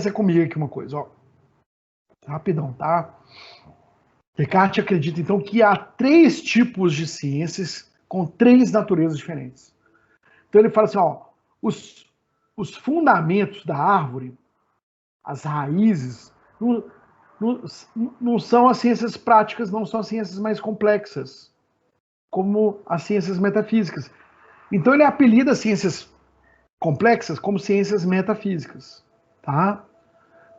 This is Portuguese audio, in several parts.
pensa comigo aqui uma coisa, ó. Rapidão, tá? Descartes acredita, então, que há 3 tipos de ciências com 3 naturezas diferentes. Então ele fala assim, ó, os fundamentos da árvore, as raízes, não são as ciências práticas, não são as ciências mais complexas, como as ciências metafísicas. Então ele apelida as ciências complexas como ciências metafísicas, tá?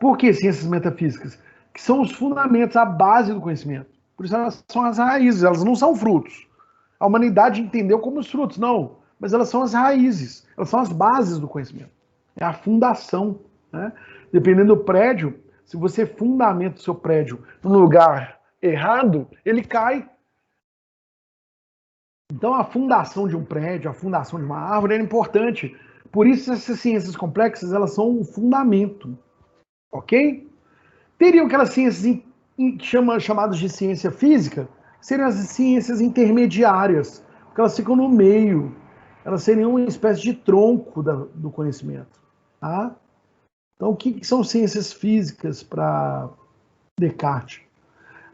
Por que ciências metafísicas? Que são os fundamentos, a base do conhecimento. Por isso elas são as raízes, elas não são frutos. A humanidade entendeu como os frutos, não. Mas elas são as raízes, elas são as bases do conhecimento. É a fundação, né? Dependendo do prédio, se você fundamenta o seu prédio num lugar errado, ele cai. Então a fundação de um prédio, a fundação de uma árvore é importante. Por isso essas ciências complexas, elas são o fundamento. Ok? Teriam aquelas ciências chamadas de ciência física, seriam as ciências intermediárias, porque elas ficam no meio. Elas seriam uma espécie de tronco do conhecimento. Tá? Então, o que são ciências físicas para Descartes?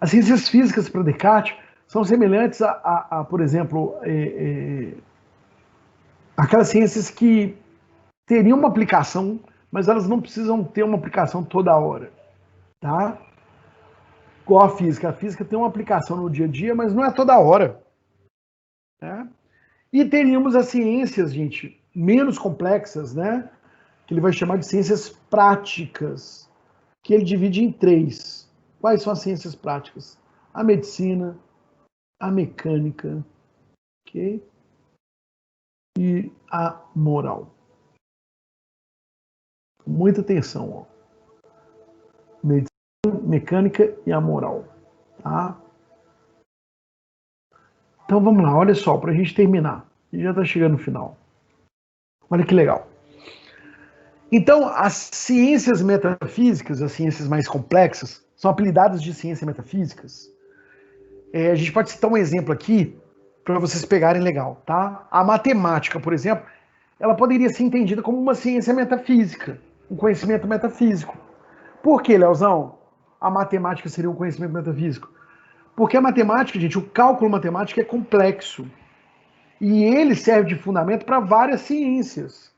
As ciências físicas para Descartes são semelhantes por exemplo, aquelas ciências que teriam uma aplicação, mas elas não precisam ter uma aplicação toda hora. Tá? Igual a física. A física tem uma aplicação no dia a dia, mas não é toda hora. Né? E teríamos as ciências, gente, menos complexas, né? Que ele vai chamar de ciências práticas, que ele divide em 3. Quais são as ciências práticas? A medicina, a mecânica, ok? E a moral. Muita atenção, ó. Medicina, mecânica e a moral, tá? Então vamos lá, olha só, para a gente terminar. A gente já está chegando no final. Olha que legal. Então, as ciências metafísicas, as ciências mais complexas, são apelidadas de ciências metafísicas. A gente pode citar um exemplo aqui para vocês pegarem legal, tá? A matemática, por exemplo, ela poderia ser entendida como uma ciência metafísica, um conhecimento metafísico. Por que, Leozão, a matemática seria um conhecimento metafísico? Porque a matemática, gente, o cálculo matemático é complexo. E ele serve de fundamento para várias ciências.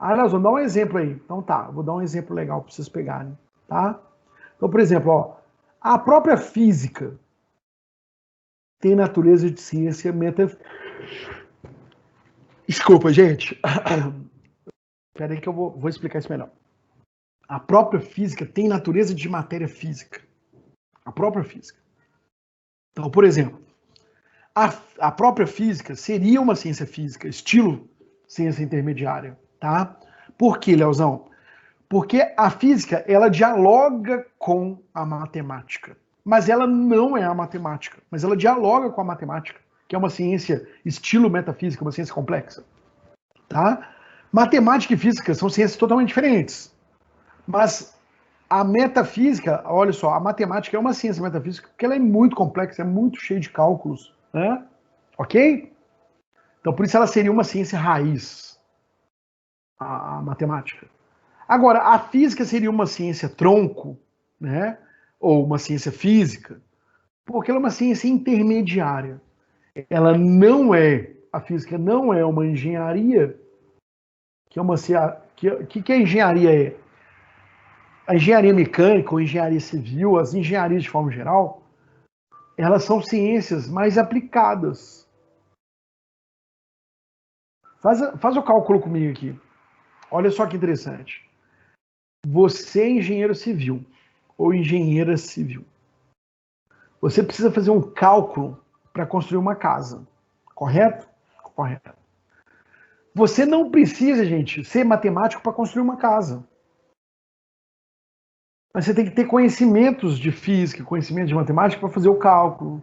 Nós vamos dar um exemplo aí. Então tá, vou dar um exemplo legal para vocês pegarem, tá? Então, por exemplo, ó, a própria física tem natureza de ciência metafísica. Desculpa, gente. Espera aí que eu vou explicar isso melhor. A própria física tem natureza de matéria física. A própria física. Então, por exemplo, a própria física seria uma ciência física, estilo ciência intermediária, tá? Por quê, Leozão? Porque a física, ela dialoga com a matemática. Mas ela não é a matemática. Mas ela dialoga com a matemática, que é uma ciência estilo metafísica, uma ciência complexa. Tá? Matemática e física são ciências totalmente diferentes. Mas a metafísica, olha só, a matemática é uma ciência metafísica porque ela é muito complexa, é muito cheia de cálculos. Né? Ok? Então, por isso ela seria uma ciência raiz, a matemática. Agora, a física seria uma ciência tronco, né? Ou uma ciência física, porque ela é uma ciência intermediária. Ela não é, a física não é uma engenharia, que é uma que a engenharia é? A engenharia mecânica ou engenharia civil, as engenharias de forma geral, elas são ciências mais aplicadas. Faz o cálculo comigo aqui. Olha só que interessante. Você é engenheiro civil ou engenheira civil. Você precisa fazer um cálculo para construir uma casa. Correto? Correto. Você não precisa, gente, ser matemático para construir uma casa. Mas você tem que ter conhecimentos de física, conhecimentos de matemática para fazer o cálculo,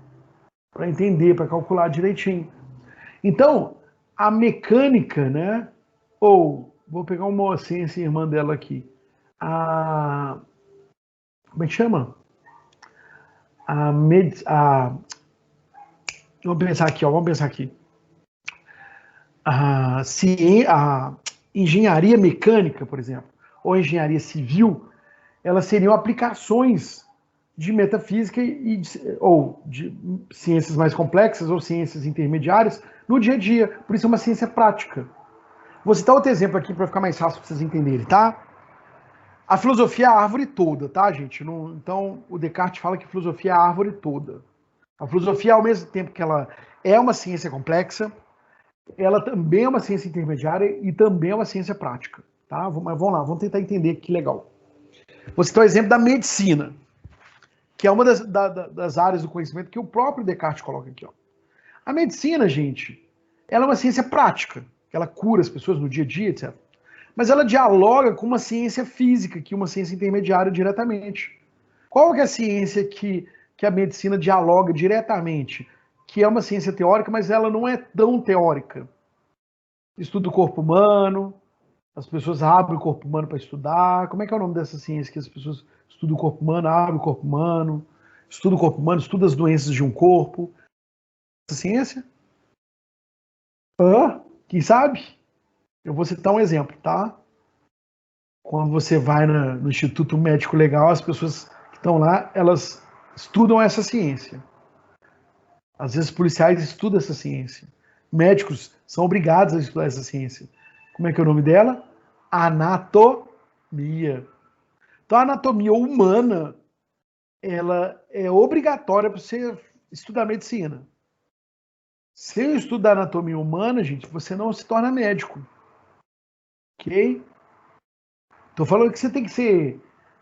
para entender, para calcular direitinho. Então, a mecânica, né? Ou, vou pegar uma ciência irmã dela aqui. Como é que chama? Vamos pensar aqui, ó, vamos pensar aqui. A engenharia mecânica, por exemplo, ou engenharia civil, elas seriam aplicações de metafísica ou de ciências mais complexas ou ciências intermediárias no dia a dia. Por isso é uma ciência prática. Vou citar outro exemplo aqui para ficar mais fácil para vocês entenderem, tá? A filosofia é a árvore toda, tá, gente? Então, o Descartes fala que a filosofia é a árvore toda. A filosofia, ao mesmo tempo que ela é uma ciência complexa, ela também é uma ciência intermediária e também é uma ciência prática, tá? Mas vamos lá, vamos tentar entender que legal. Vou citar o exemplo da medicina, que é uma das áreas do conhecimento que o próprio Descartes coloca aqui, ó. A medicina, gente, ela é uma ciência prática, ela cura as pessoas no dia a dia, etc. Mas ela dialoga com uma ciência física, que é uma ciência intermediária diretamente. Qual que é a ciência que a medicina dialoga diretamente? Que é uma ciência teórica, mas ela não é tão teórica. Estudo do corpo humano, as pessoas abrem o corpo humano para estudar. Como é que é o nome dessa ciência que as pessoas estudam o corpo humano, abrem o corpo humano, estudam o corpo humano, estudam as doenças de um corpo? Essa ciência? Quem sabe? Eu vou citar um exemplo, tá? Quando você vai no Instituto Médico Legal, as pessoas que estão lá, elas estudam essa ciência. Às vezes policiais estudam essa ciência. Médicos são obrigados a estudar essa ciência. Como é que é o nome dela? Anatomia. Então a anatomia humana, ela é obrigatória para você estudar medicina. Se eu estudar anatomia humana, gente, você não se torna médico. Ok? Tô falando que você tem que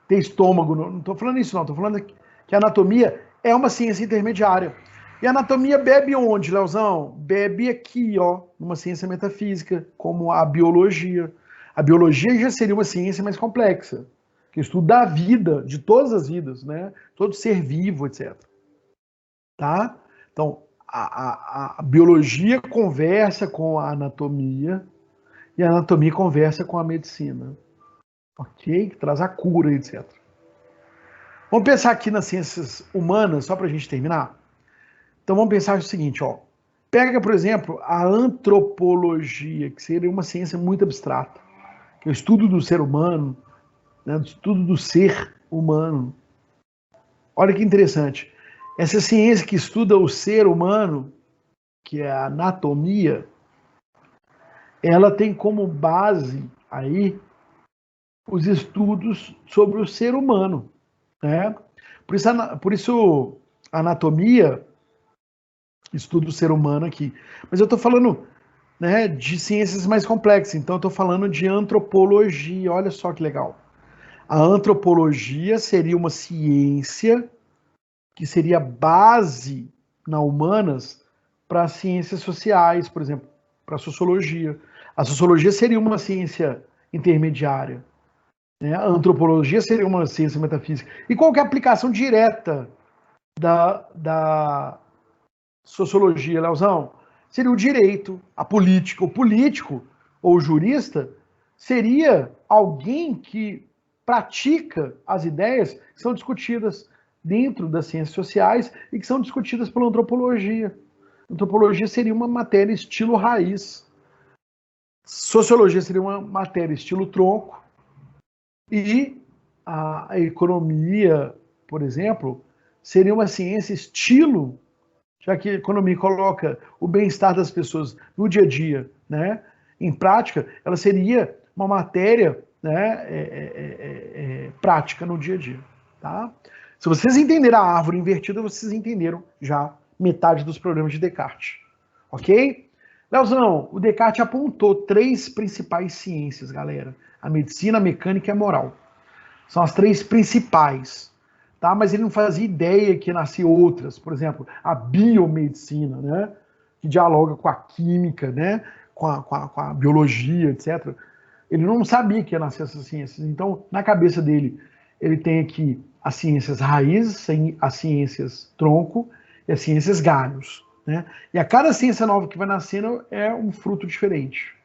ter estômago, não tô falando isso não, tô falando que a anatomia é uma ciência intermediária. E a anatomia bebe onde, Leozão? Bebe aqui, ó, numa ciência metafísica, como a biologia. A biologia já seria uma ciência mais complexa, que estuda a vida, de todas as vidas, né? Todo ser vivo, etc. Tá? Então, a biologia conversa com a anatomia e a anatomia conversa com a medicina. Ok? Que traz a cura, etc. Vamos pensar aqui nas ciências humanas, só para a gente terminar? Então vamos pensar o seguinte, ó. Pega, por exemplo, a antropologia, que seria uma ciência muito abstrata, que é o estudo do ser humano, né, o estudo do ser humano. Olha que interessante. Essa ciência que estuda o ser humano, que é a anatomia, ela tem como base aí os estudos sobre o ser humano, né? Por isso a anatomia estuda o ser humano aqui. Mas eu estou falando, né, de ciências mais complexas, então eu estou falando de antropologia. Olha só que legal. A antropologia seria uma ciência que seria base na humanas para as ciências sociais, por exemplo, para a sociologia. A sociologia seria uma ciência intermediária. Né? A antropologia seria uma ciência metafísica. E qual que é a aplicação direta da sociologia, Leozão? Seria o direito, a política. O político ou o jurista seria alguém que pratica as ideias que são discutidas dentro das ciências sociais e que são discutidas pela antropologia. Antropologia seria uma matéria estilo raiz. Sociologia seria uma matéria estilo tronco. E a economia, por exemplo, seria uma ciência estilo, já que a economia coloca o bem-estar das pessoas no dia a dia, né, em prática, ela seria uma matéria, né, prática no dia a dia. Tá? Se vocês entenderam a árvore invertida, vocês entenderam já metade dos problemas de Descartes. Ok? Leozão, o Descartes apontou 3 principais ciências, galera. A medicina, a mecânica e a moral. São as 3 principais. Tá? Mas ele não fazia ideia que nasciam outras. Por exemplo, a biomedicina, né? Que dialoga com a química, né? Com a biologia, etc. Ele não sabia que ia nascer essas ciências. Então, na cabeça dele, ele tem aqui as ciências raízes, as ciências tronco e as ciências galhos. Né? E a cada ciência nova que vai nascendo é um fruto diferente.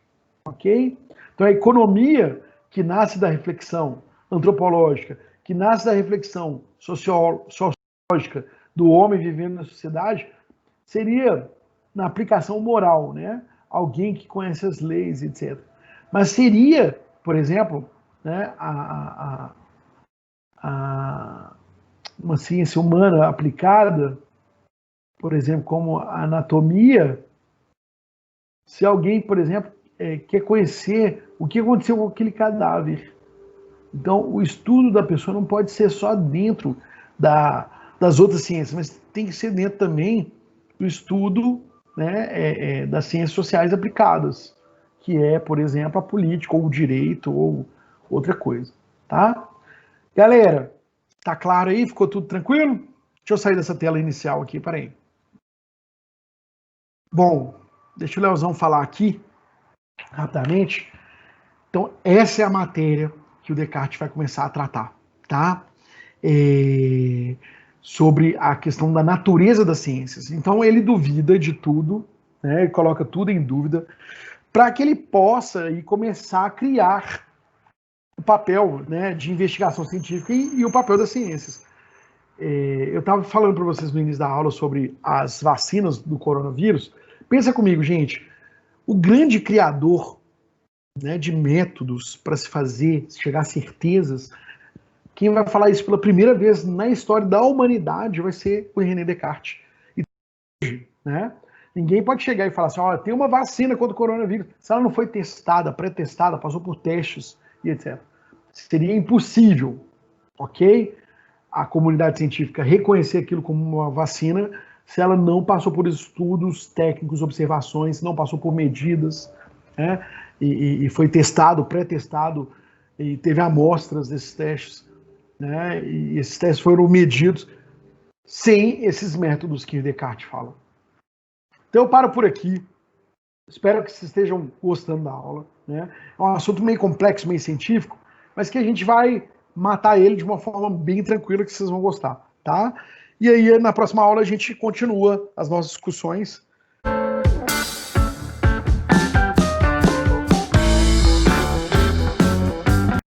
Ok? Então, a economia, que nasce da reflexão antropológica, que nasce da reflexão sociológica do homem vivendo na sociedade, seria na aplicação moral, né? Alguém que conhece as leis, etc. Mas seria, por exemplo, né, uma ciência humana aplicada, por exemplo, como a anatomia, se alguém, por exemplo, quer conhecer o que aconteceu com aquele cadáver. Então, o estudo da pessoa não pode ser só dentro das outras ciências, mas tem que ser dentro também do estudo, né, das ciências sociais aplicadas, que é, por exemplo, a política, ou o direito, ou outra coisa, tá? Galera, tá claro aí? Ficou tudo tranquilo? Deixa eu sair dessa tela inicial aqui, peraí. Bom, deixa o Leozão falar aqui, rapidamente. Então, essa é a matéria que o Descartes vai começar a tratar, tá? Sobre a questão da natureza das ciências. Então, ele duvida de tudo, né? Ele coloca tudo em dúvida, para que ele possa aí começar a criar o papel, né, de investigação científica e o papel das ciências. Eu estava falando para vocês no início da aula sobre as vacinas do coronavírus. Pensa comigo, gente. O grande criador, né, de métodos para se fazer, chegar a certezas, quem vai falar isso pela primeira vez na história da humanidade vai ser o René Descartes. Né? Ninguém pode chegar e falar assim, ó, tem uma vacina contra o coronavírus. Se ela não foi testada, pré-testada, passou por testes e etc. Seria impossível, ok? A comunidade científica reconhecer aquilo como uma vacina se ela não passou por estudos técnicos, observações, não passou por medidas, né? E foi testado, pré-testado, e teve amostras desses testes, né? E esses testes foram medidos sem esses métodos que Descartes fala. Então eu paro por aqui. Espero que vocês estejam gostando da aula, né? É um assunto meio complexo, meio científico, mas que a gente vai matar ele de uma forma bem tranquila que vocês vão gostar, tá? E aí, na próxima aula, a gente continua as nossas discussões